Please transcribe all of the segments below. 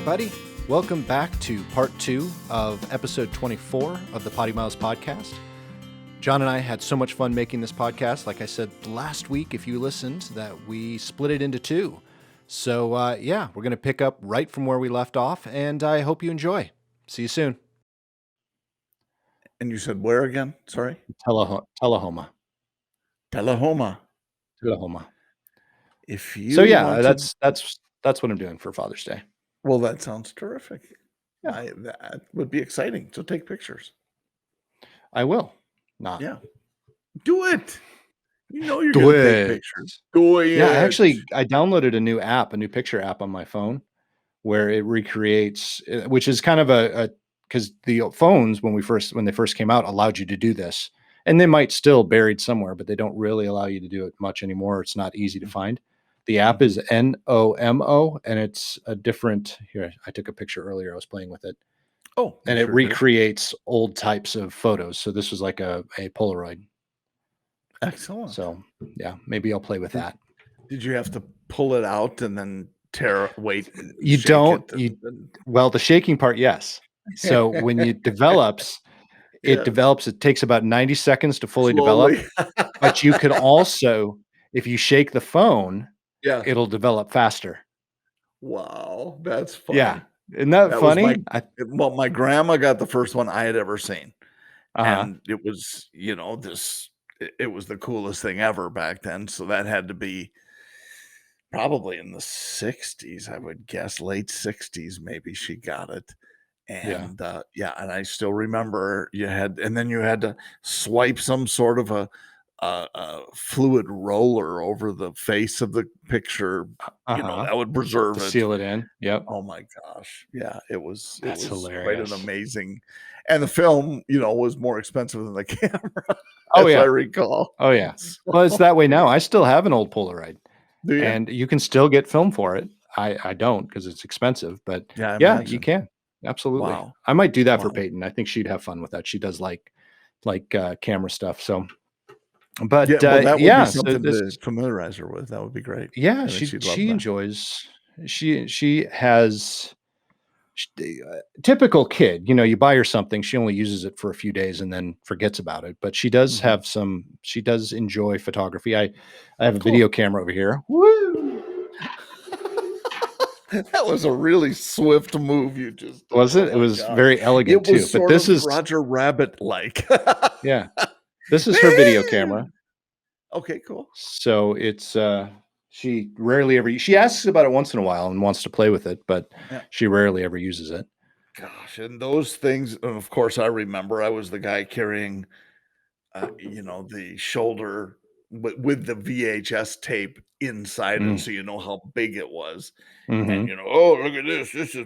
everybody. Welcome back to part 2 of episode 24 of the PoddiMouths podcast. John and I had so much fun making this podcast. Like I said last week, if you listened, that we split it into 2. So, we're going to pick up right from where we left off, and I hope you enjoy. See you soon. And you said where again? Sorry? Tullahoma. If you that's what I'm doing for Father's Day. Well, that sounds terrific. Yeah. That would be exciting. So take pictures. I will. Not. Yeah. Do it. You know you're going to take pictures. Do it. Yeah, actually, I downloaded a new picture app on my phone where it recreates, which is kind of because the phones, when they first came out, allowed you to do this. And they might still buried somewhere, but they don't really allow you to do it much anymore. It's not easy to find. The app is NOMO, and it's a different. Here, I took a picture earlier. I was playing with it. Oh, and it recreates old types of photos. So this was like a Polaroid. Excellent. So yeah, maybe I'll play with that. Did you have to pull it out and then You don't. Well, the shaking part, yes. So when it develops, it takes about 90 seconds to fully develop. But you could also, if you shake the phone, it'll develop faster. Wow, that's funny. Yeah. Isn't that funny? My grandma got the first one I had ever seen. And it was, it was the coolest thing ever back then. So that had to be probably in the 60s, I would guess, late 60s, maybe she got it. And and I still remember you had to swipe some sort of a fluid roller over the face of the picture, that would preserve it, seal it in. Yep. Oh my gosh. Yeah, it was hilarious. Quite an amazing, and the film, was more expensive than the camera. Oh yeah, I recall. Oh yeah. Well, it's that way now. I still have an old Polaroid. Do you? And you can still get film for it. I don't because it's expensive, but yeah, you can. Absolutely. Wow. I might do that for Peyton. I think she'd have fun with that. She does like camera stuff. So, but that would be something to familiarize her with. That would be great. Yeah, she enjoys. She has typical kid. You buy her something, she only uses it for a few days and then forgets about it. But she does have some. She does enjoy photography. I have a video camera over here. Woo! That was a really swift move you just did. Was it? It was very elegant too. But this is Roger Rabbit like. Yeah. This is her video camera. Okay, cool. So it's she rarely ever she asks about it once in a while and wants to play with it, but she rarely ever uses it. Gosh, and those things, and of course I remember I was the guy carrying the shoulder with the VHS tape inside it, so you know how big it was. And oh, look at this. This is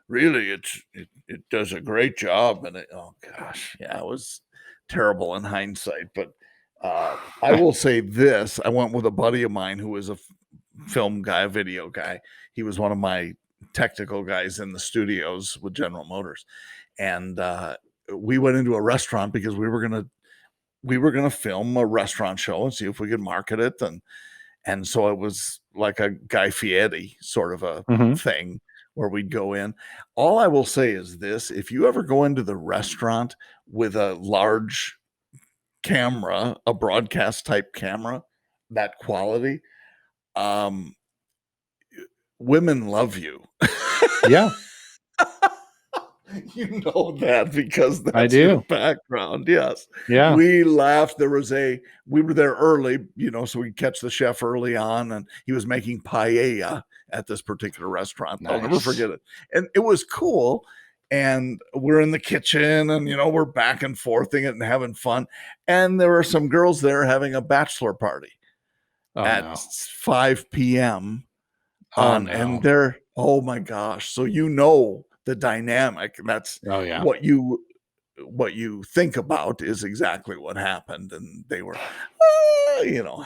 it does a great job. And oh gosh, yeah, it was terrible in hindsight. But I will say this. I went with a buddy of mine who was a film guy, a video guy. He was one of my technical guys in the studios with General Motors. And we went into a restaurant because we were gonna film a restaurant show and see if we could market it. And so it was like a Guy Fieri sort of a thing where we'd go in. All I will say is this: if you ever go into the restaurant with a large camera, a broadcast type camera, that quality, women love you. Yeah. You know that because that's your background. Yes. Yeah. We laughed. We were there early, so we'd catch the chef early on, and he was making paella at this particular restaurant. Nice. I'll never forget it. And it was cool. And we're in the kitchen and, we're back and forthing it and having fun. And there were some girls there having a bachelor party at 5 p.m. And they're, oh my gosh. So, the dynamic, that's what you think about is exactly what happened. And they were,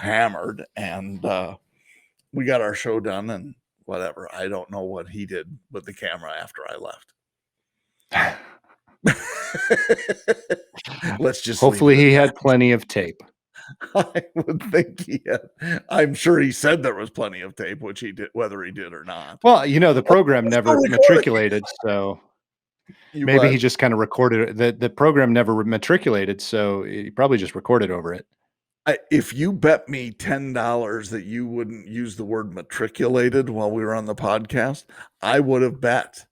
hammered, and we got our show done and whatever. I don't know what he did with the camera after I left. Let's just hopefully he had plenty of tape. I would think he had. I'm sure he said there was plenty of tape, which he did, whether he did or not. Well, the Oh, program we're still never recording. matriculated, so You maybe he what? just kinda recorded it. The program never matriculated, so he probably just recorded over it. If you bet me $10 that you wouldn't use the word matriculated while we were on the podcast, I would have bet.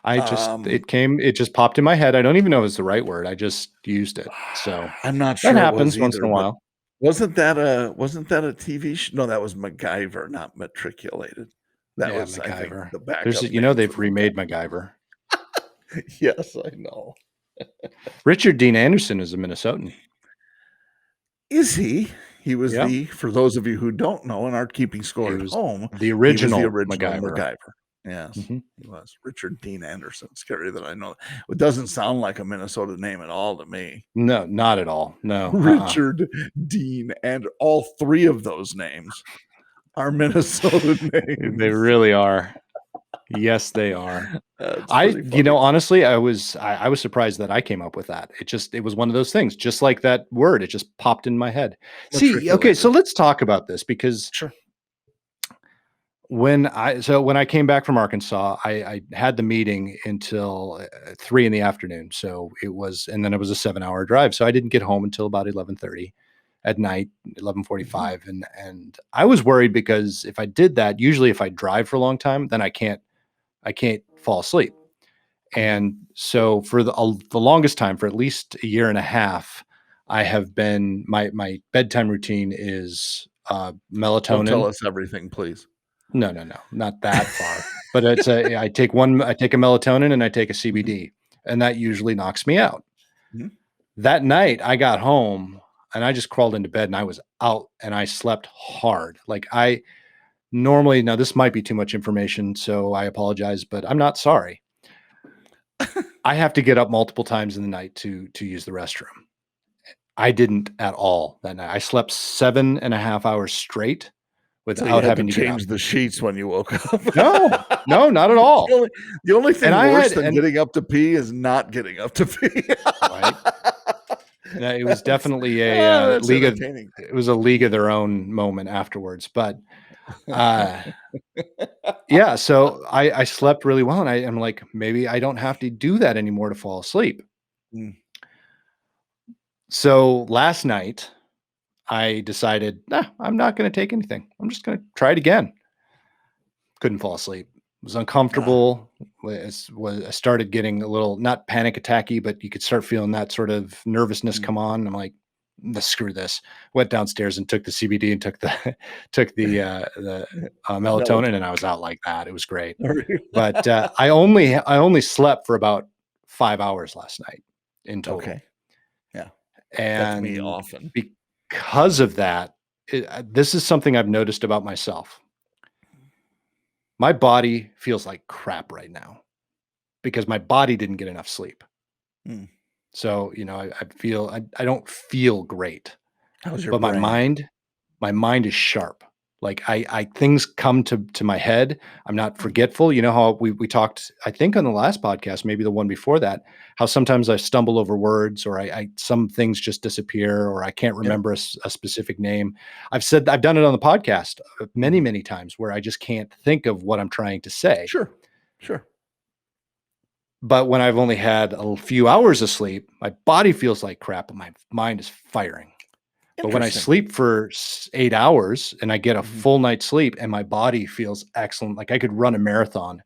Um, It just popped in my head. I don't even know if it's the right word. I just used it. So, I'm not that sure it was happens once in either, a but while. wasn't that a TV show? No, that was MacGyver, not Matriculated. That Yeah, was, I think, MacGyver. the backup You know, name for they've MacGyver. remade MacGyver. Yes, I know. Richard Dean Anderson is a Minnesotan. Is he? He was Yeah, for those of you who don't know and aren't keeping he score at was home, the he was the original original MacGyver. MacGyver. Yes, Mhm. he was. Richard Dean Anderson. Scary that I know. It doesn't sound like a Minnesota name at all to me. No, not at all. No, Richard Dean, and all three of those names are Minnesota They names. really are. Yes, they are. That's pretty funny. Honestly, I was surprised that I came up with that. It was one of those things, just like that word, it just popped in my head. See, okay, so Matriculated. let's talk about this because Sure. when I came back from Arkansas, I had the meeting until 3 in the afternoon. So and then it was a 7-hour drive. So I didn't get home until about 11:30 at night, Mhm. 11:45. And I was worried because if I did that, usually if I drive for a long time, then I can't fall asleep. Mhm. And so for the longest time, for at least a year and a half, I have been my bedtime routine is Don't tell melatonin. us everything, please. No, no, no, not that far. But I take a melatonin and I take a Mhm. CBD, and that usually knocks me out. Mhm. That night, I got home and I just crawled into bed and I was out and I slept hard. Like I normally now this might be too much information, so I apologize, but I'm not sorry. I have to get up multiple times in the night to use the restroom. I didn't at all that night. I slept 7.5 hours straight So you without had to having to get up. change the sheets when you woke up. No, no, not at The all. only the only And thing I worse had than and getting up to pee is not getting up to pee. right. Yeah, it was That's definitely a, that's entertaining. it was a league of their own moment afterwards, but, uh, yeah, so I slept really well, and I am like, "Maybe I don't have to do that anymore to fall asleep." Mm, So, last night, I decided, "Nah, I'm not gonna take anything. I'm just gonna try it again." Couldn't fall asleep. It was ah, uncomfortable. I started getting a little not panic attacky, but you could start feeling that sort of nervousness mm. come on. I'm like, "Nah, screw this." Went downstairs and took the CBD and took the took the melatonin, and I Melatonin. was out like that. It was great. Are you But I only slept for about 5 hours last night in total, Okay, yeah, that's me and often. because of that, this is something I've noticed about myself. My body feels like crap right now because my body didn't get enough sleep. Mm. So, I don't feel great, How's your but brain? my mind is sharp. Like I things come to my head. I'm not Mm, forgetful. You know how we talked, I think on the last podcast, maybe the one before that, how sometimes I stumble over words or some things just disappear or I can't yep, remember a specific name. I've done it on the podcast many, mhm. many times where I just can't think of what I'm trying to say. Sure, sure. But when I've only had a few hours of sleep, my body feels like crap, but my mind is firing. But when I Interesting. sleep for 8 hours and I get a Mhm. full night's sleep and my body feels excellent, like I could run a marathon,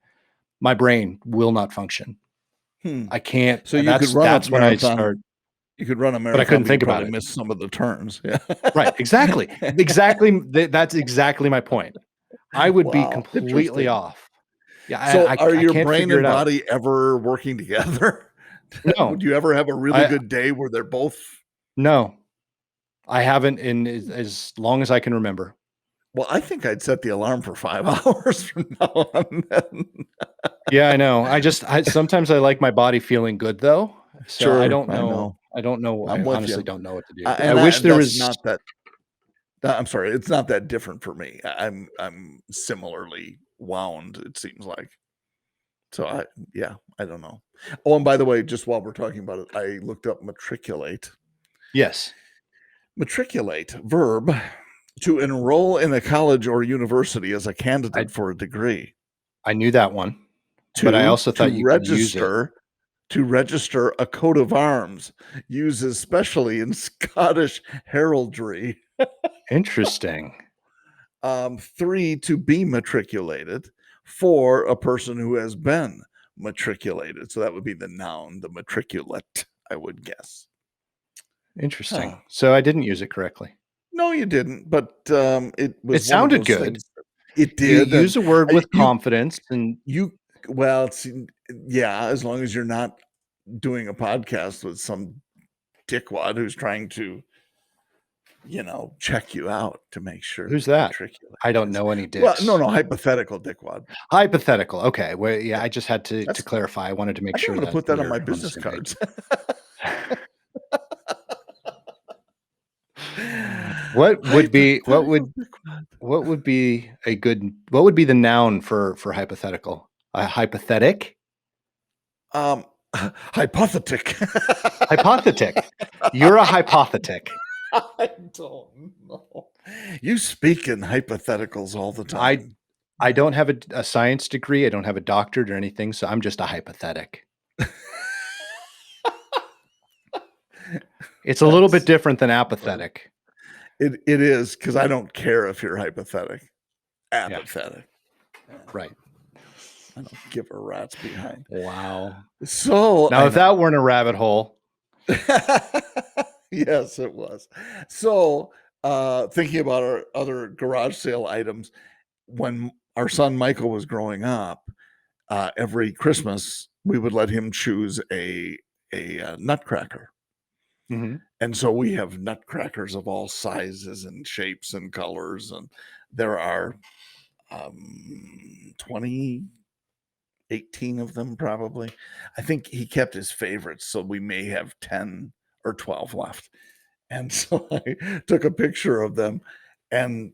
my brain will not function. Hmm. I can't. So you could run a That's when I marathon start, you could run a but I marathon, couldn't but you think about probably it. miss some of the turns. Yeah. Right. Exactly. Exactly. That's exactly my point. I would be Wow, completely interesting. off. Yeah. So are I your can't brain figure and it out. body ever working together? No. Would you ever have a really I, good day where they're both no, I haven't in as long as I can remember. well, I think I'd set the alarm for 5 hours from now on then. Yeah, I know. I sometimes I like my body feeling good though. So Sure, I know. I don't know. I'm I with honestly you. don't know what to do. I And wish there that's was not that I'm sorry, it's not that different for me. I'm similarly wound, it seems like. So yeah, I don't know. Oh, and by the way, just while we're talking about it, I looked up matriculate. yes. Matriculate, verb, to enroll in a college or university as a candidate I for a degree. I knew that one, but I 2, also thought you could use it. to register a coat of arms, used especially in Scottish heraldry. Interesting. 3, to be matriculated. 4, a person who has been matriculated. So that would be the noun, the matriculate, I would guess. Interesting. Huh. So I didn't use it correctly. No, you didn't, but it was It one of sounded those good. things. It You did, and use a word with you confidence, and you well, it's yeah, as long as you're not doing a podcast with some dickwad who's trying to, check you out to make sure who's that you're that? matriculated. I don't know any Well, no, dicks. no, hypothetical dickwad. Hypothetical. Okay. Well, yeah, Yeah, I just had to that's clarify. I wanted to make I think I'm sure gonna that put that on my we're on the business same page. cards. What would be Hypothetical dickwad. what would be the noun for hypothetical? Hypothetic? Um, hypothetic. Hypothetic. You're a hypothetic. I don't know. You speak in hypotheticals all the I time. I don't have a science degree. I don't have a doctorate or anything, so I'm just a hypothetic. It's a little bit That's different than funny. apathetic. It is because I don't care if you're hypothetic. Yeah, Apathetic. right. I don't give a rat's behind. Wow. So Now, I if that know. weren't a rabbit hole, Yes, it was. So thinking about our other garage sale items, when our son Michael was growing up, every Christmas we would let him choose a nutcracker. mhm, And so we have nutcrackers of all sizes and shapes and colors, and there are 20, 18 of them probably. I think he kept his favorites, so we may have 10 or 12 left. And so I took a picture of them, and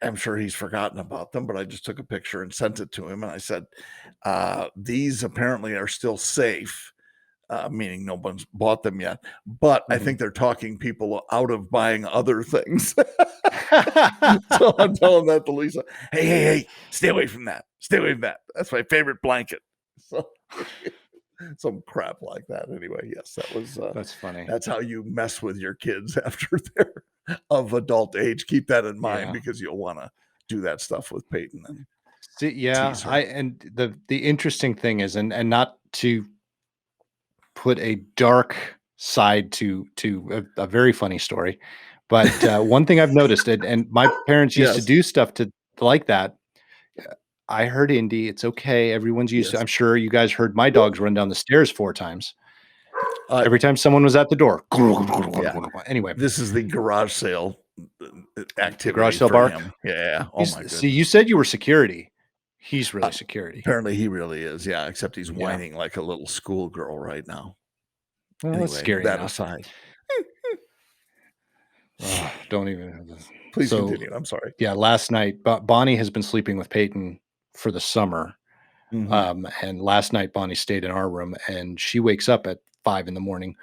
I'm sure he's forgotten about them, but I just took a picture and sent it to him. And I said, these apparently are still safe, meaning no one's bought them yet. But I mhm. think they're talking people out of buying other things. So I'm telling that to Lisa. Hey, hey, hey, stay away from that. Stay away from that. That's my favorite blanket. So some crap like that. Anyway, yes, that was That's funny. that's how you mess with your kids after they're of adult age. Keep that in mind Yeah. because you'll want to do that stuff with Peyton and See, yeah, tease I her. and the interesting thing is, and not to put a dark side to a very funny story, but one thing I've noticed, and my parents used to Yes, do stuff to like that. I heard Indy. It's okay. Everyone's used to. yes. I'm sure you guys heard my dogs run down the stairs 4 times Uh, every time someone was at the door. yeah. Anyway, This is the garage sale the garage activity sale for bark. him. Yeah. Oh my See, you goodness. said you were security. He's Uh, really security. apparently he really is. Yeah. Except he's Yeah. whining like a little schoolgirl right now. Well, that's Anyway, scary that enough. aside, Ugh, don't even. please So continue. I'm sorry. yeah, last night Bonnie has been sleeping with Peyton for the summer. Mhm. And last night Bonnie stayed in our room, and she wakes up at 5 in the morning.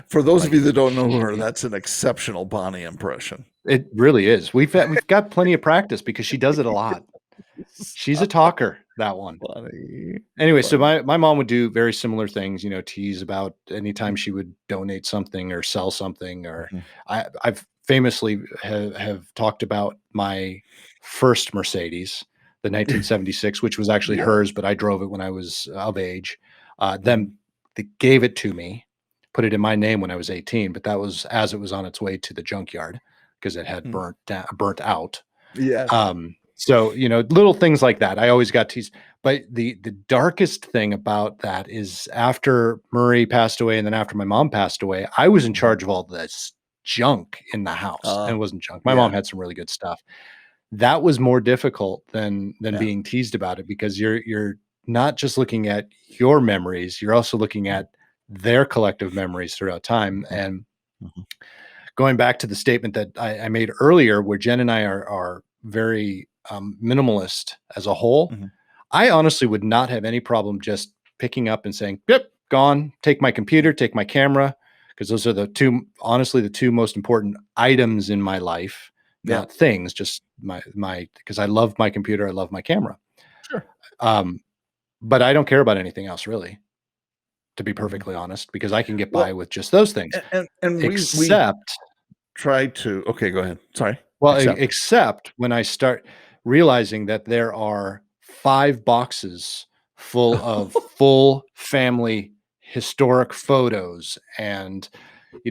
For those of Like you that don't know her, that's an exceptional Bonnie impression. it really is. We've got plenty of practice because she does it a lot. She's a talker, that one. Funny. Anyway, so Funny. my mom would do very similar things, tease about anytime Mm, she would donate something or sell something, or mhm. I've famously have talked about my first Mercedes, the 1976, which was actually Yeah. hers, but I drove it when I was of age. Mhm. Them They gave it to me, put it in my name when I was 18, but that was as it was on its way to the junkyard because it had Mm. burnt out. Yes. So, little things like that. I always got teased. But the darkest thing about that is after Murray passed away and then after my mom passed away, I was in Mhm. charge of all this junk in the house. And Uh, it wasn't junk. My mom yeah. had some really good stuff. That was more difficult than Yeah. being teased about it because you're not just looking at your memories, you're also looking Mhm. at their collective memories throughout time. Mhm. And Mhm. going back to the statement that I made earlier, where Jen and I are very minimalist as a whole, Mhm. I honestly would not have any problem just picking up and saying, "Yep." gone, take my computer, take my camera, because those are honestly, the two most important items in my life, Yeah. not things, just because I love my computer, I love my camera. Sure. Um, but I don't care about anything else really, to be Mhm. perfectly honest, because I can get by Well, with just those things. and we Except, try to okay, go ahead. Sorry. well, Except. except when I start realizing that there are 5 boxes full of full family historic photos and,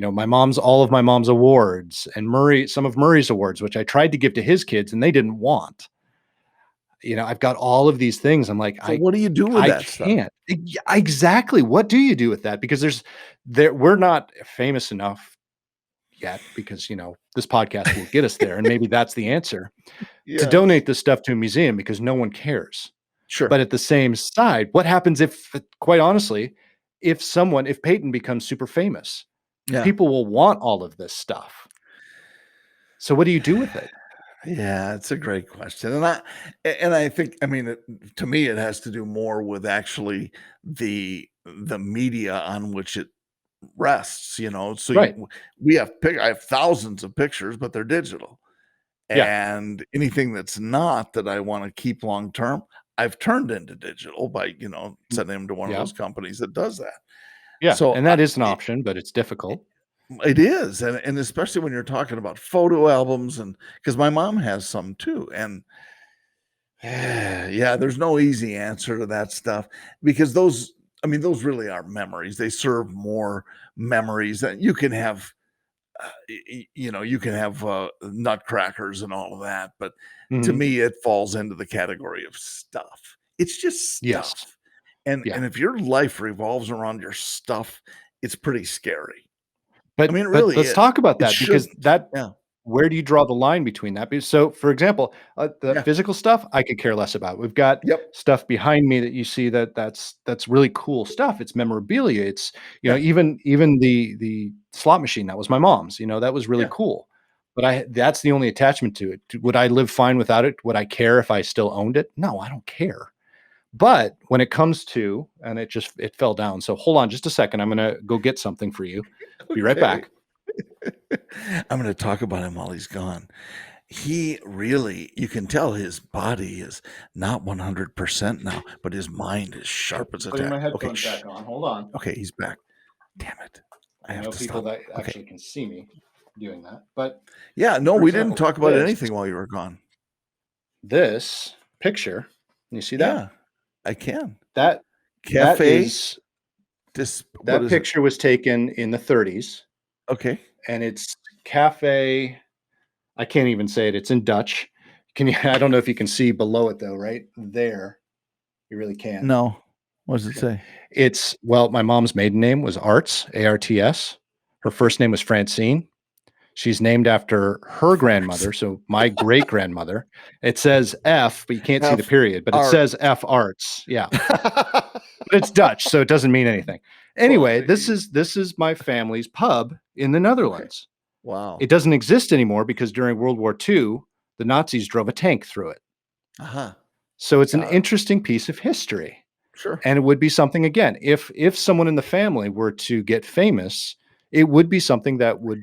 all of my mom's awards and some of Murray's awards, which I tried to give to his kids and they didn't want. I've got all of these things. I'm like, So what do you do with I that stuff? can't. Exactly. What do you do with that? Because we're not famous enough yet, because this podcast will get us there, and maybe that's the answer, to Yes. donate this stuff to a museum, because no one cares. Sure. But at the same side, what happens if, quite honestly, if Peyton becomes super famous, Yeah. people will want all of this stuff. So what do you do with it? Yeah, it's a great question, and I think, I mean, to me, it has to do more with actually the media on which it rests. So Right. I have thousands of pictures, but they're digital, Yeah. and anything that's not that I want to keep long term, I've turned into digital by Mm, sending them to one of yeah. those companies that does that. Yeah. So And that is an option, but it's it, difficult. it is, and especially when you're talking about photo albums, and because my mom has some too, and yeah, there's no easy answer to that stuff because those really are memories. They serve more memories that you can have. You can have nutcrackers and all of that, but to Mhm. me, it falls into the category of stuff. It's just Yes. stuff, and Yeah. if your life revolves around your stuff, it's pretty scary. I But mean, it but really let's is. talk about It that, because shouldn't. that Yeah, where do you draw the line between that? So, for example, the yeah, physical stuff, I could care less about. We've got yep, stuff behind me that you see that's really cool stuff. It's memorabilia. It's, yeah, even the slot machine that was my mom's. That was really yeah. cool. But that's the only attachment to it. Would I live fine without it? Would I care if I still owned it? No, I don't care. But when it comes to, and it fell down. So hold on just a second. I'm gonna go get something for you. Be right Okay. back. I'm gonna talk about him while he's gone. He really, you can tell his body is not 100% now, but his mind is sharp as a Putting tack. my Okay, headphones shh. back on. Hold on. Okay, he's back. Damn it. I I have know to people stop. that Okay. actually can see me doing that. But Yeah, no, for we didn't example, talk about anything while you were gone. this picture, you see that? Yeah, I can. That that Cafe is what that is it? picture was taken in the 30s, Okay. and it's cafe. I can't even say it. It's in Dutch. Can you? I don't know if you can see below it though. Right there, you really can't. No. What does it Okay. say? My mom's maiden name was Arts, Arts. Her Okay. first name was Francine. She's named after her France. grandmother, so my great grandmother. It says F, but you can't see the F period, but it art. says F Arts. Yeah, but it's Dutch, so it doesn't mean anything. Oh, Anyway, this gee. is this is my family's pub in the Okay. Netherlands. Wow. It doesn't exist anymore because during World War II, the Nazis drove a tank through it. Uh-huh. So it's an Got it. interesting piece of history. Sure. And it would be something, again, if someone in the family were to get famous, it would be something that would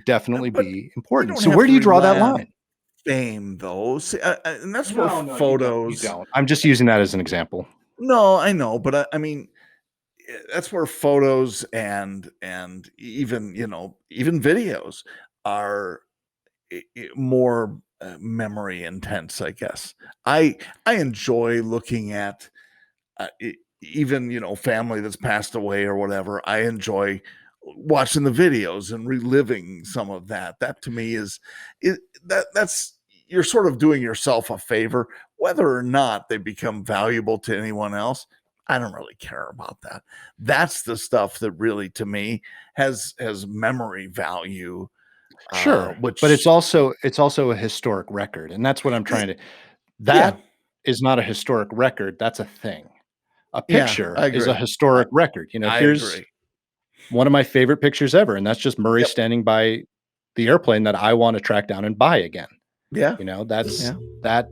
definitely But be you important. don't So have where to do you draw that rely on line? fame, though. See, and that's where No, no, you don't. You photos. don't. I'm just using that as an example. No, I know, but I mean, that's where photos and even even videos are more memory intense. I guess I enjoy looking at even family that's passed away or whatever. I enjoy watching the videos and reliving some of that. That to me is that's you're sort of doing yourself a favor, whether or not they become valuable to anyone else. I don't really care about that. That's the stuff that really, to me, has memory value. Sure, but Which, it's also a historic record, and that's what I'm y- trying to. yeah, That is not a historic record. That's a thing. A yeah, picture I is a agree. I, historic record. I Here's agree. one of my favorite pictures ever, and that's just Murray Yep. standing by the airplane that I want to track down and buy again. Yeah. That's Yeah. that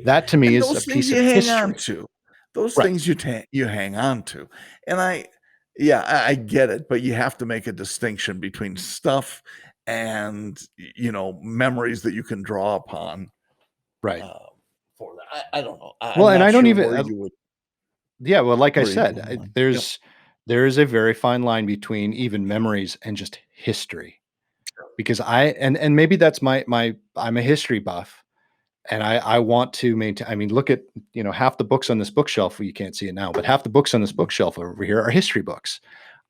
that to me And is a those things piece you of hang on history. to. Those Right. things you hang on to. And Yeah, I get it, but you have to make a distinction between stuff and, memories that you can draw upon, Right. um, for that. I don't know. I'm Well, and not I don't sure even where you would yeah, well, like I where you said, draw the line. Yep. there is a very fine line between even memories and just history. Because and maybe that's my I'm a history buff, and I want to maintain. I mean, look at, half the books on this bookshelf. Well, you can't see it now, but half the books on this Mhm. bookshelf over here are history books.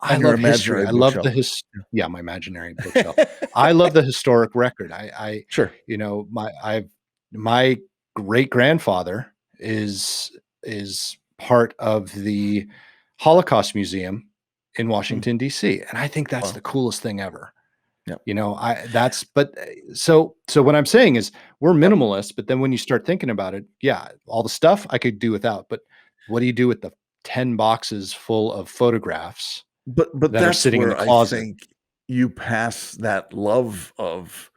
I On your love history. imaginary I love bookshelf. yeah, my imaginary bookshelf. I love the historic record. Sure. My great grandfather is part of the Holocaust Museum in Mm, Washington D.C., and I think that's wow. the coolest thing ever. Yep. I that's but so what I'm saying is we're Yep. minimalist, but then when you start thinking about it, yeah, all the stuff I could do without, but what do you do with the 10 boxes full of photographs But that are that's sitting in the where I closet? think you pass that love of,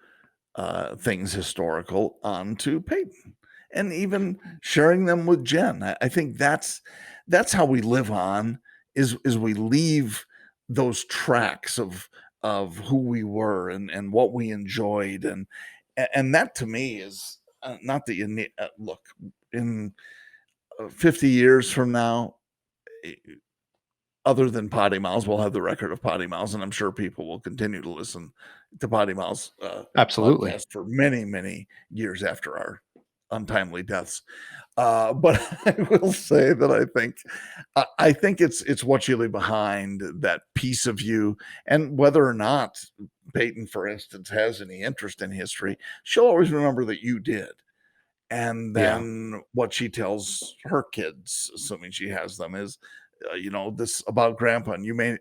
things historical onto Peyton, and even sharing them with Jen. I think that's how we live on, is we leave those tracks of who we were and what we enjoyed, and that to me is, not that you need look, in, 50 years from now, eh, other than PoddiMouths, we'll have the record of PoddiMouths, and I'm sure people will continue to listen to PoddiMouths, Absolutely. podcast for many, many years after our untimely deaths. But I will say that I think it's what you leave behind, that piece of you, and whether or not Peyton, for instance, has any interest in history, she'll always remember that you did. And Yeah. then what she tells her kids, assuming she has them, is, this about grandpa. And you may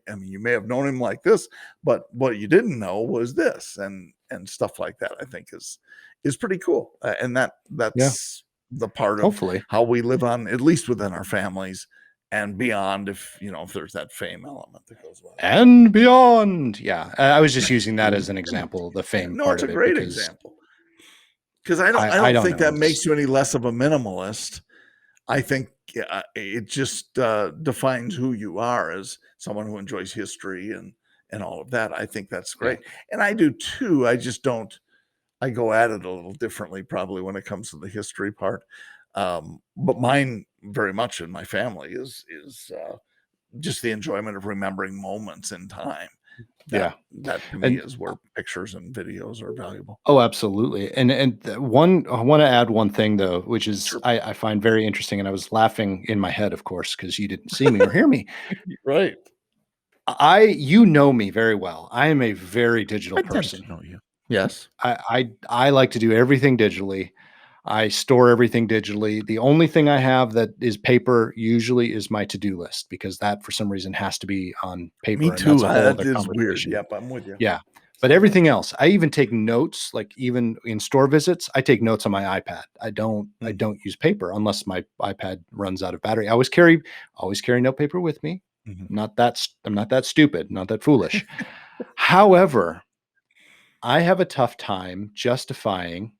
have known him like this, but what you didn't know was this, and stuff like that. I think is pretty cool, and Yeah. that's the part of Hopefully. how we live on, at least within our families and beyond. If there's that fame element that goes with it. And beyond. Yeah. I was just using that as an example, the Yeah, fame no, part it's a of it, great because example, because I I don't don't think know. that It's makes you any less of a minimalist. I think, it just, defines who you are as someone who enjoys history and all of that. I think that's yeah. great, and I do too. I just don't. I go at it a little differently probably when it comes to the history part. But mine very much in my family is just the enjoyment of remembering moments in time. That Yeah. that to me And is where pictures and videos are valuable. oh, absolutely. One I want to add one thing though, which is Sure. I find very interesting, and I was laughing in my head, of course, because you didn't see me or hear me. Right. You know me very well. I am a very digital I tend person. to know you. Yes. I like to do everything digitally. I store everything digitally. The only thing I have that is paper usually is my to-do list, because that for some reason has to be on Me paper, and that's too. a whole That other is weird. conversation. Yep, I'm with you. Yeah. But Same here. everything else, I even take notes, like even in store visits, I take notes on my iPad. I Mhm, don't use paper unless my iPad runs out of battery. Always carry note paper with me. mhm. I'm not that stupid, not that foolish. However, I have a tough time justifying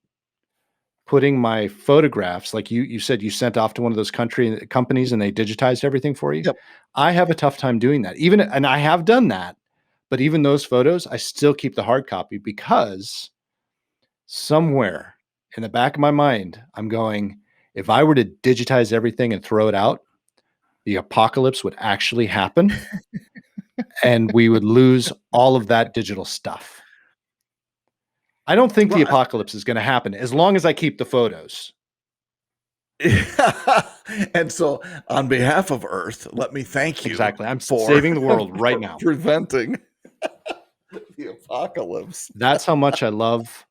putting my photographs, like you said you sent off to one of those country companies and they digitized everything for you. Yep. I have a tough time doing that. Even and I have done that, but even those photos, I still keep the hard copy, because somewhere in the back of my mind, I'm going, if I were to digitize everything and throw it out, the apocalypse would actually happen and we would lose all of that digital stuff. I don't think the Well, apocalypse is going to happen as long as I keep the photos. and so on behalf of Earth, let me thank you Exactly. I'm for saving the world right for now. preventing the apocalypse. That's how much I love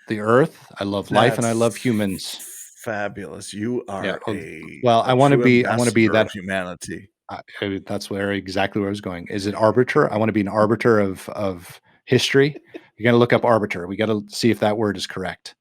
the earth. I love life and I love That's humans. fabulous. You Yeah. are a Well, a true I want to be ambassador of that. humanity. That's where exactly where I was going. Is it arbiter? I want to be an arbiter of history. You got to look up arbiter. We got to see if that word is correct.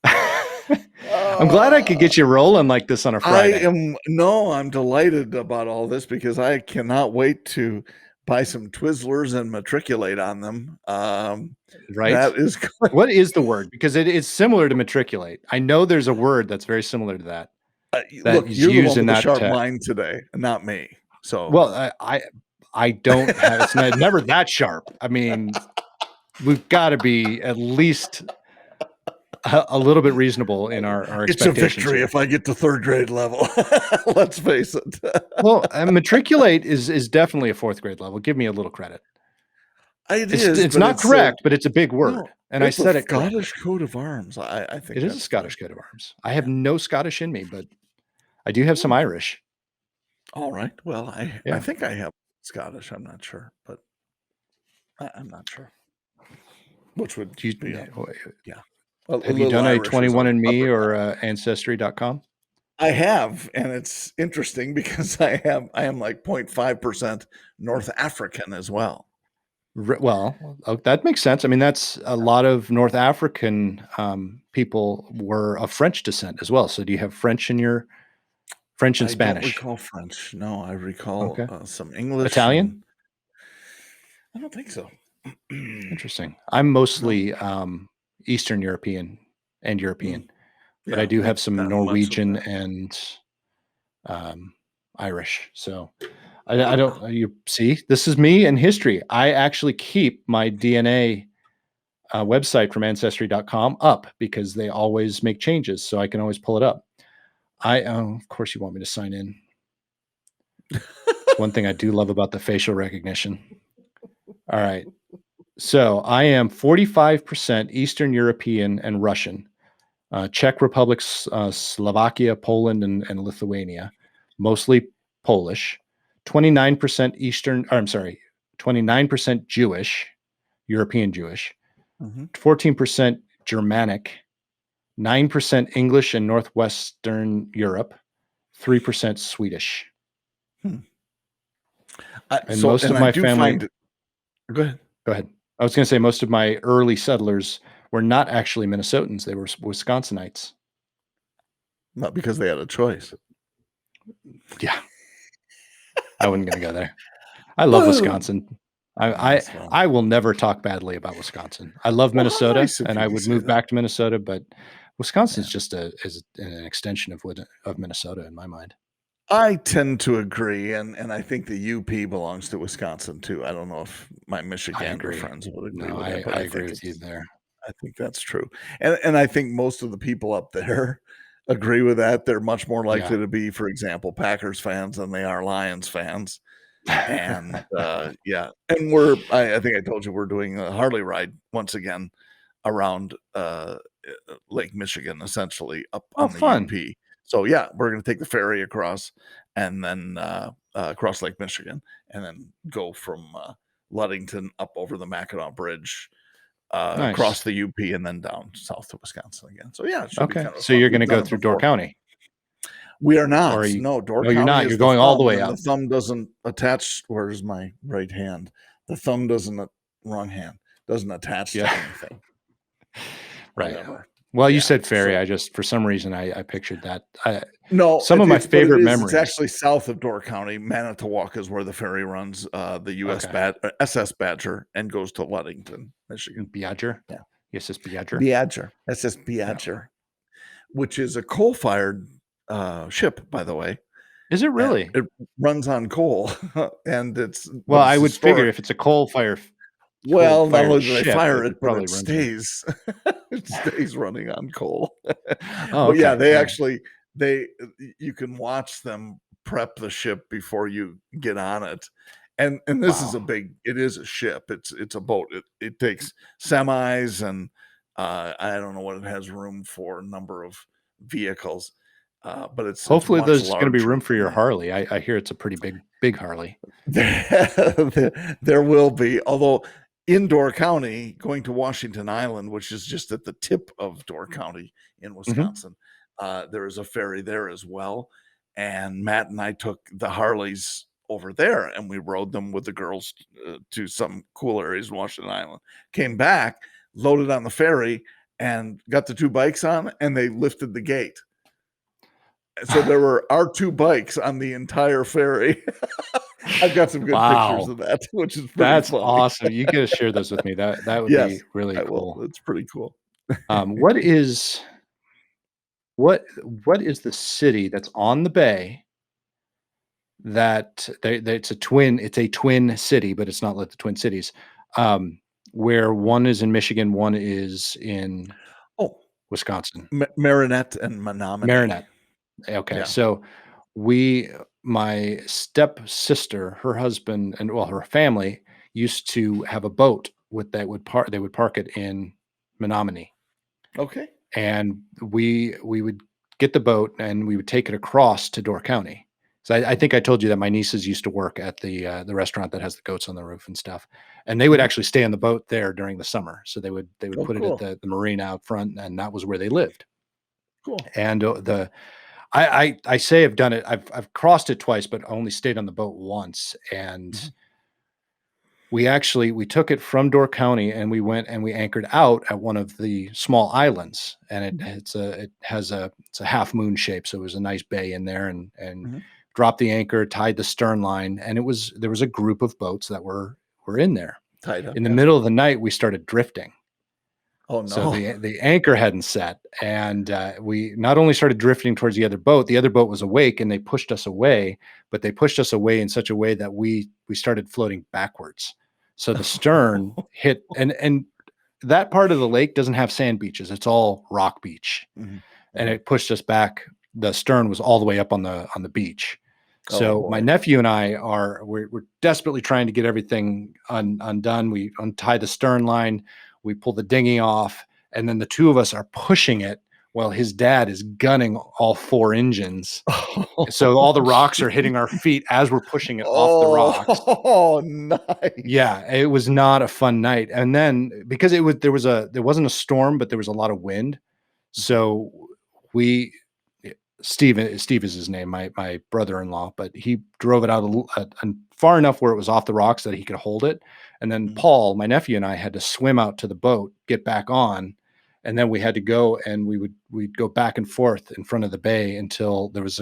I'm glad I could Uh get you rolling like this on a Friday, I'm delighted about all this because I cannot wait to buy some Twizzlers and matriculate on them. right? That is going What is the word? Because it is similar to matriculate. I know there's a word that's very similar to that that look, is you're the used one in with the that. sharp mind today, not me. So Well, I don't have it's never that sharp. I mean, we've got to be at least a little bit reasonable in our it's a expectations victory here. if I get to third grade level. Let's face it. Well, matriculate is definitely a fourth grade level. Give me a little credit. It It's is, it's but not it's a correct, but it's a big word, no, and I it's a said it Scottish correctly. coat of arms. I think It is a that's the Scottish coat of arms. I have yeah. no Scottish in me, but I do have some Hmm. Irish. All right. Well, I Yeah. think I have Scottish. I'm not sure, but I'm not sure. Which would Do you, be yeah. A have you little done a Irish is on 21andMe upper or Ancestry.com? I have, and it's interesting because I am like 0.5% North African as well. Well, that makes sense. I mean, that's a lot of North African people were of French descent as well. So do you have French and I don't Spanish? recall French. No, I recall Okay. some English, Italian? and I don't think so. Interesting. I'm No. mostly Eastern European and European, Mm, but I yeah, do have not some not much of Norwegian that. and Irish. So I don't, you see, this is me and history. I actually keep my DNA website from ancestry.com up because they always make changes. So I can always pull it up. Of course, you want me to sign in. It's one thing I do love about the facial recognition. All right. So I am 45% Eastern European and Russian, Czech Republic, Slovakia, Poland, and Lithuania, mostly Polish, 29% Eastern, or I'm sorry, 29% Jewish, European Jewish, Mhm. 14% Germanic, 9% English and Northwestern Europe, 3% Swedish. Hmm. And most of I my do family, find it go ahead. go ahead. I was going to say most of my early settlers were not actually Minnesotans, they were Wisconsinites. Not because they had a choice. Yeah, I wasn't going to go there. I love Oh, Wisconsin. I, I yes, well I will never talk badly about Wisconsin. I love well, how Minnesota, nice of and you I to would say move that. back to Minnesota, but Wisconsin's Yeah. just is an extension of Minnesota in my mind. I tend to agree, and I think the UP belongs to Wisconsin too. I don't know if my I Michigander agree. friends would agree No, with that, but I agree with you there. I think that's true. And I think most of the people up there agree with that. They're much more Yeah. likely to be, for example, Packers fans than they are Lions fans. And, yeah, and I think I told you we're doing a Harley ride once again around, Lake Michigan, essentially up Oh, on the fun. UP. So, yeah, we're gonna take the ferry across and then, across Lake Michigan and then go from, Ludington up over the Mackinac Bridge, across Nice. the UP and then down south to Wisconsin again. So, yeah, it should be Okay. kind of So fun. you're going We've to go done it through Door before. County, We are or are not. you? No, Door No, you're County not. You're is the going all the thumb, way and up. the thumb doesn't attach. Where's my right hand? The thumb doesn't wrong hand, doesn't attach Yeah. to anything. Right. Whatever. Well, you Yeah, said ferry. so I just, for some reason, I pictured that. no, Some of my but it favorite is. It's memories. actually south of Door County. Manitowoc is where the ferry runs, the Okay. SS Badger and goes to Ludington, Michigan. Biager. Yeah. Yes, it's Biager. Beager. SS Yeah. Beager, which is a coal-fired, ship, by the way. Is it And really? it runs on coal, and Well, I it's would figure historic. if it's a coal Well, not fired only do they ship, fire it it, would but probably it run some. stays it stays running on coal. Oh, But, yeah, okay. they All right. actually they you can watch them prep the ship before you get on it, and this is Wow. a big it is a ship, it's a boat, it takes semis and, I don't know what it has room for, number of vehicles, but it's Hopefully, much there's going to be room larger for your than Harley. I hear it's a pretty big Harley. there will be, although in Door County, going to Washington Island, which is just at the tip of Door County in Hmm. Wisconsin, there is a ferry there as well. And Matt and I took the Harleys over there and we rode them with the girls to some cool areas in Washington Island. Came back, loaded on the ferry, and got the two bikes on, and they lifted the gate. So there were our two bikes on the entire ferry. I've got some good pictures Wow, of that, which is pretty that's funny. awesome. You got to share those with me. That would be Yes, really I will. cool. It's pretty cool. What is what is the city that's on the bay that it's a twin city, but it's not like the Twin Cities, where one is in Michigan, one is in Oh, Wisconsin. Marinette and Menominee. Marinette. Okay, Yeah. so we my stepsister, her husband, and well, her family used to have a boat with that would park they would park it in Menominee. Okay. And we would get the boat and we would take it across to Door County. So I think I told you that my nieces used to work at the restaurant that has the goats on the roof and stuff, and they would Mhm. actually stay on the boat there during the summer. So they would Oh, put it at cool. the marina out front, and that was where they lived. Cool. And the I say I've done it. I've crossed it twice, but only stayed on the boat once. And Mhm. we took it from Door County and we went and we anchored out at one of the small islands, and Mhm. it has a it's a half moon shape, so it was a nice bay in there, and Mhm. dropped the anchor, tied the stern line, and there was a group of boats that were in there. Tied up, In the yeah. middle of the night, we started drifting. Oh, So no. the anchor hadn't set, and we not only started drifting towards the other boat was awake, and they pushed us away, but they pushed us away in such a way that we started floating backwards. So the stern hit, and that part of the lake doesn't have sand beaches; it's all rock beach, Mhm. and Mhm. it pushed us back. The stern was all the way up on the beach. Oh, So my boy. nephew and I we're desperately trying to get everything undone. We untie the stern line, we pull the dinghy off, and then the two of us are pushing it while his dad is gunning all four engines. So all the rocks are hitting our feet as we're pushing it off the rocks. Oh, nice. Yeah, it was not a fun night. And then because there wasn't a storm, but there was a lot of wind. Mhm. So we Steve is his name, my brother-in-law, but he drove it out far enough where it was off the rocks that he could hold it. And then Mhm. Paul, my nephew, and I had to swim out to the boat, get back on, and then we had to go and we'd go back and forth in front of the bay until there was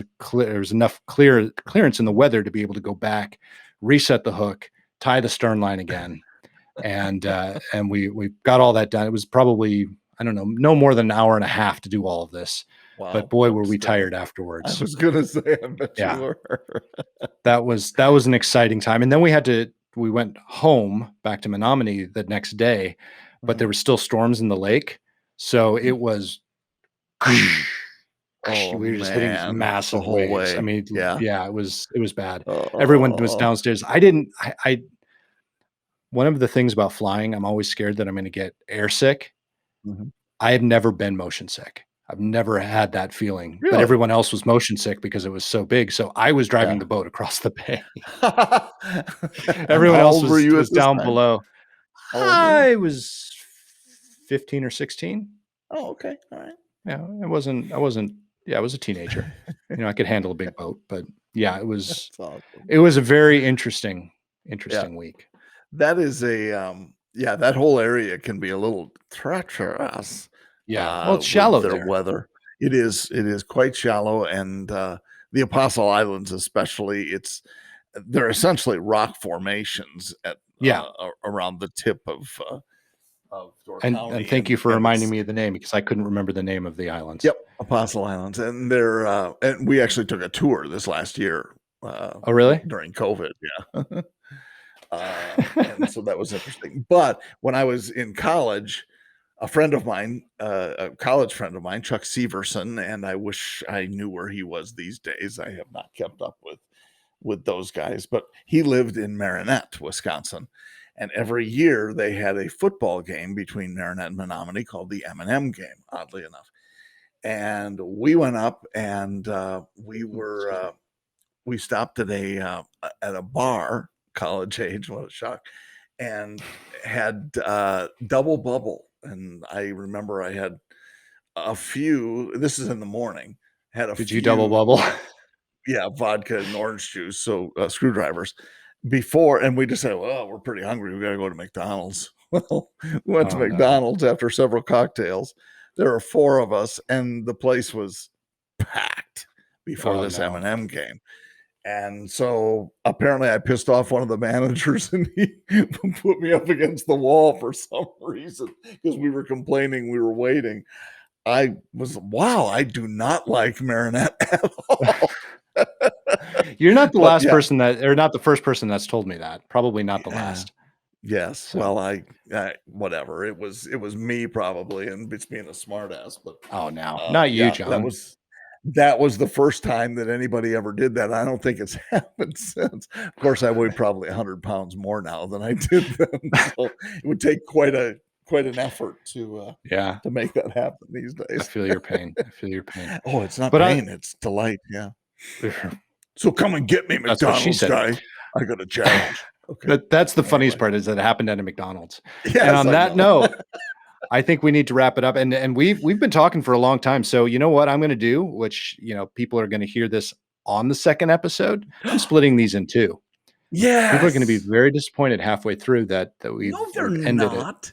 enough clearance in the weather to be able to go back, reset the hook, tie the stern line again, and we got all that done. It was probably, I don't know, no more than an hour and a half to do all of this, but Wow, boy, were we outstanding. tired I afterwards. was gonna say, I bet you Yeah, were. that was an exciting time. And then we went home back to Menominee the next day, but Mhm. there were still storms in the lake, so Mhm. it was Oh, we were just hitting these man, the massive whole waves. I way. mean, Yeah. yeah, it was bad. Everyone was Oh. downstairs. I didn't. I One of the things about flying, I'm always scared that I'm going to get airsick. Mhm. I have never been motion sick. I've never had that feeling, but Really? everyone else was motion sick because it was so big. So I was driving Yeah. the boat across the bay. And Everyone how else old were you at was this down time? below. How old were you? I was 15 or 16. Oh, okay, alright. Yeah, I wasn't yeah, I was a teenager. You know, I could handle a big boat, but yeah, That's awesome. it was a very Yeah. interesting week. That is yeah, that whole area can be a little treacherous, Yeah. Well, it's with shallow their there. weather. It is quite shallow, and, the Apostle Islands especially, they're essentially rock formations at, Yeah. around the tip of Door And County, thank you for and reminding it's me of the name because I couldn't remember the name of the islands. Yep, Apostle Islands, and and we actually took a tour this last year, Oh, really? during COVID, yeah. And so that was interesting. But when I was in college, a friend of mine, a college friend of mine, Chuck Severson, and I wish I knew where he was these days. I have not kept up with those guys, but he lived in Marinette, Wisconsin. And every year they had a football game between Marinette and Menominee called the M&M game, oddly enough. And we went up and Excuse me. we stopped at a bar, college age, what a shock, and had double bubble. And I remember I had a few. This is in the morning. Had a Did you double few, bubble? yeah, vodka and orange juice, so screwdrivers before, and we just said, "Well, we're pretty hungry. We got to go to McDonald's." Well, we went to Oh, no. McDonald's after several cocktails. There are four of us, and the place was packed before Oh, this no. M&M game. And so apparently I pissed off one of the managers and he put me up against the wall for some reason because we were complaining we were waiting. I was, wow, I do not like Marinette at all. You're not the But last yeah, person or not the first person that's told me that. Probably not the yeah. last. Yes. So, Well, I whatever. It was me probably, and it's being a smartass. But oh no, not you, yeah, that John. was that was the first time that anybody ever did that. I don't think it's happened since. Of course, I weigh probably 100 pounds more now than I did then, so it would take quite an effort Yeah, to make that happen these I days. feel your pain. I feel your pain. Oh, it's not But I pain, it's delight. Yeah. So come and get me, that's what she McDonald's said. guy. I got a challenge. Okay. That's the funniest Anyway. part is that it happened at a McDonald's. And Yes, on I that know. note, I think we need to wrap it up. And we've been talking for a long time. So you know what I'm going to do, which people are going to hear this on the second episode. I'm splitting these in two. People are going to be Yes. very disappointed halfway through that No, they're we've ended it. not.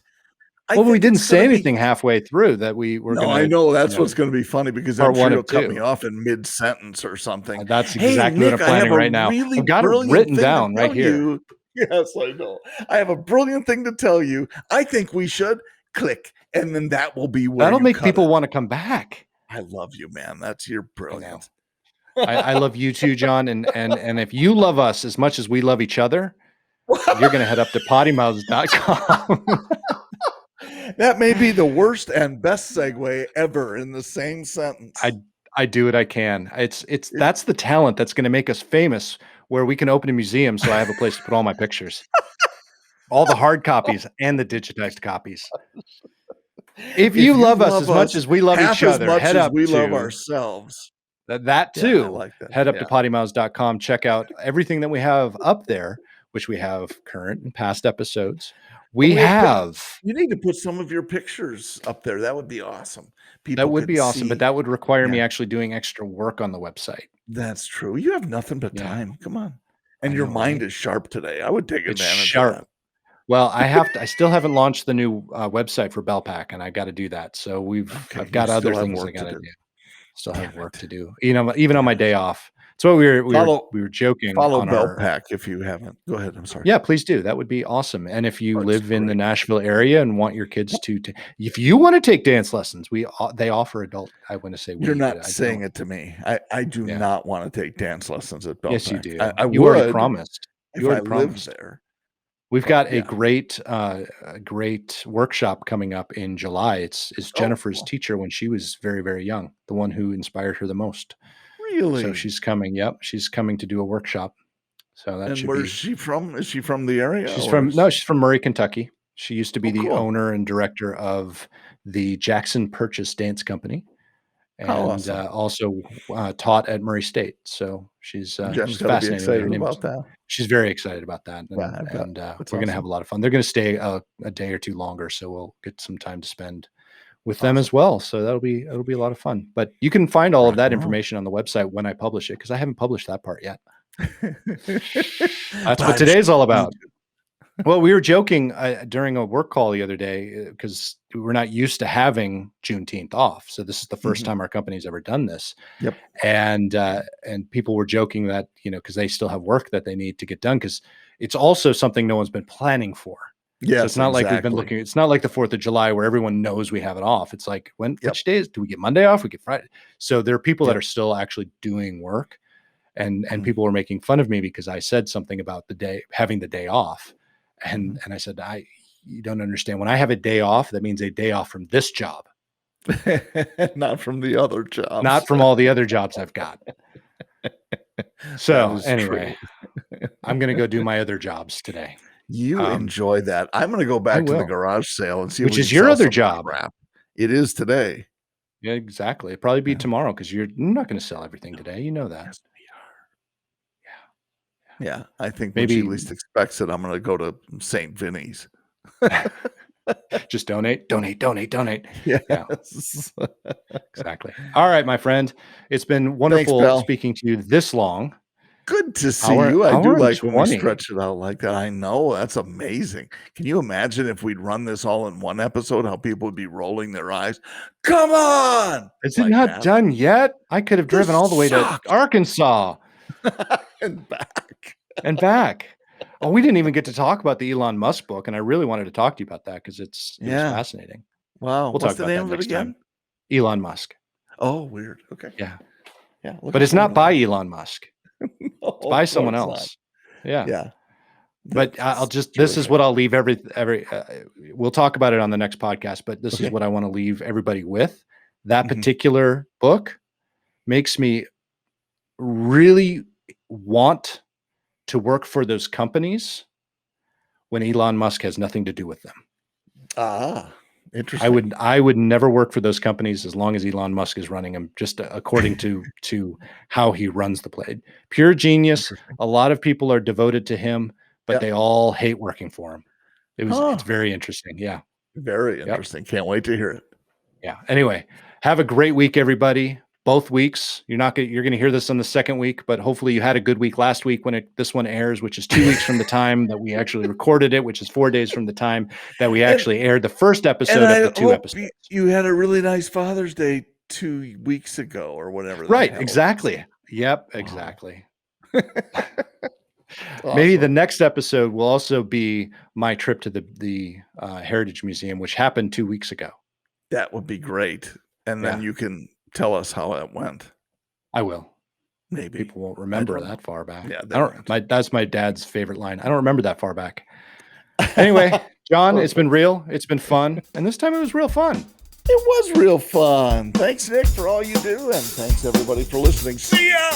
I Well, we think didn't it's say gonna be anything halfway through that we were No, going I to, know that's what's gonna be funny because I'm part sure one you'll of cut me two. off in mid-sentence or something. That's "Hey, exactly what I'm Nick, I have planning a right now. really I've got it brilliant written thing to down right tell here. you." Yes, I know. "I have a brilliant thing to tell you. I think we should" click, and then that will be where That'll you make cut people it. want to come back. I love you, man. You're I know. brilliant. I love you too, John. And if you love us as much as we love each other, you're going to head up to PoddiMouths.com. That may be the worst and best segue ever in the same sentence. I do what I can. It's It that's the talent that's going to make us famous, where we can open a museum so I have a place to put all my pictures. All the hard copies and the digitized copies. If If you you love us love as much us as we love each half as other, much head as up we love to ourselves. that Yeah, I too. like that. Head up to Yeah. PoddiMouths.com. Check out everything that we have up there, which we have current and past episodes. We Well, have you need to put some of your pictures up there. That would be awesome. that People would could be awesome, but see. that would require me Yeah, actually doing extra work on the website. that's true. You have nothing but Yeah, time. Come on. I And your know, mind right? is sharp today. I would take It's advantage of sharp. that. Well, I still haven't launched the new website for Bellpack, and I got to do that. So Okay, I've you got other still have things I work got to to do. do. Still have Damn work it. to do. Even on Damn my it. day off. So Follow we were joking follow on our Bellpack if you haven't. Go ahead. I'm sorry. yeah, please do. That would be awesome. And if you Oh, it's live in the great. Nashville area and want your kids to, if you want to take dance lessons, they offer adult. I want to say You're we, but not I saying don't. it to me. I do Yeah, not want to take dance lessons at yes, you Bellpack. do. I You already would promised. You if I already lived promised. there. We've But got yeah. a great workshop coming up in July. It's Oh, Jennifer's cool. teacher when she was very, very young, the one who inspired her the most. So Really? she's coming. Yep, she's coming to do a workshop. So that And should where's be. she from? Is she from the area She's or from is no, she's from Murray, Kentucky. She used to be Oh, the cool. owner and director of the Jackson Purchase Dance Company, How and awesome. also taught at Murray State. So Jen's she's a gotta be fascinating lady. Her excited name's about that. she's very excited about that, Yeah, I bet. and That's we're gonna have awesome. a lot of fun. They're gonna stay a day or two longer, so we'll get some time to spend with them Awesome. as well. So it'll be a lot of fun. But you can find all of Rock that and roll. information on the website when I publish it, because I haven't published that part yet. But That's what I'm sure today's all you about. do. Well, we were joking during a work call the other day because we're not used to having Juneteenth off. So this is the first Mhm. time our company's ever done this, Yep. and people were joking that because they still have work that they need to get done, because it's also something no one's been planning for. So it's Yes, not like we've been exactly. looking. It's not like the 4th of July where everyone knows we have it off. It's like Yep. which days do we get Monday off? We get Friday. So there are people that Yep. are still actually doing work, and Mm. people were making fun of me because I said something about having the day off, and Mhm. I said you don't understand. When I have a day off, that means a day off from this job, Not from the other jobs. not from all the other jobs I've got. That So is anyway, true. I'm gonna go do my other jobs today. You Um, enjoy that. I'm gonna go I back to the will, garage sale and see if which we is can your sell other some of that job. crap. It is today. Yeah, exactly. It'll probably be Yeah. tomorrow because you're not going to sell everything today. You know that. Yes, we are. Yeah, I think when she Maybe least expects it, I'm gonna go to St. Vinny's. just donate, donate, donate, donate. Yeah, Yes. exactly. All right, my friend. It's been Thanks, wonderful pal. speaking to you this long. Good to see you. I do Hour and like when we 20. stretch it out like that. I know, that's amazing. Can you imagine if we'd run this all in one episode, how people would be rolling their eyes? "Come on!" Is it Like not that. done yet? I could have driven "This all the way to sucks!" Arkansas And back. and back. Oh, we didn't even get to talk about the Elon Musk book, and I really wanted to talk to you about that because it was Yeah. fascinating. Wow. We'll What's talk the about name that of it next time. again? Elon Musk. Oh, weird. Okay. Yeah. Yeah, But looking it's forward not to by that. Elon Musk. It's by Of someone course not. else. Yeah. Yeah. But I'll That's just this is terrific. what I'll leave we'll talk about it on the next podcast, but this is Okay. what I want to leave everybody with. That Mhm. particular book makes me really want to work for those companies when Elon Musk has nothing to do with them. Ah, interesting. I would never work for those companies as long as Elon Musk is running them, just according to how he runs the play. Pure genius. Interesting. A lot of people are devoted to him, but Yeah. they all hate working for him. It's Huh. very interesting. Yeah. Very Yep. interesting. Can't wait to hear it. Yeah. Anyway, have a great week, everybody. Both weeks. You're gonna hear this on the second week, but hopefully you had a good week last week when this one airs, which is 2 weeks from the time that we actually recorded it, which is 4 days from the time that we And actually aired the first and episode of the I 2 hope episodes. you had a really nice Father's Day 2 weeks ago or whatever the Right, hell it was. exactly. Yep, Wow. exactly. Maybe the Awesome. next episode will also be my trip to the Heritage Museum, which happened 2 weeks ago. That would be great. And then Yeah. you can tell us how it went. I will. Maybe. People won't I remember don't know. that far back. Yeah, they I don't won't. that's my dad's favorite line. I don't remember that far back. Anyway, John, it's been Perfect. real. It's been fun. And this time it was real fun. It was real fun. Thanks, Nick, for all you do, and thanks everybody for listening. See ya!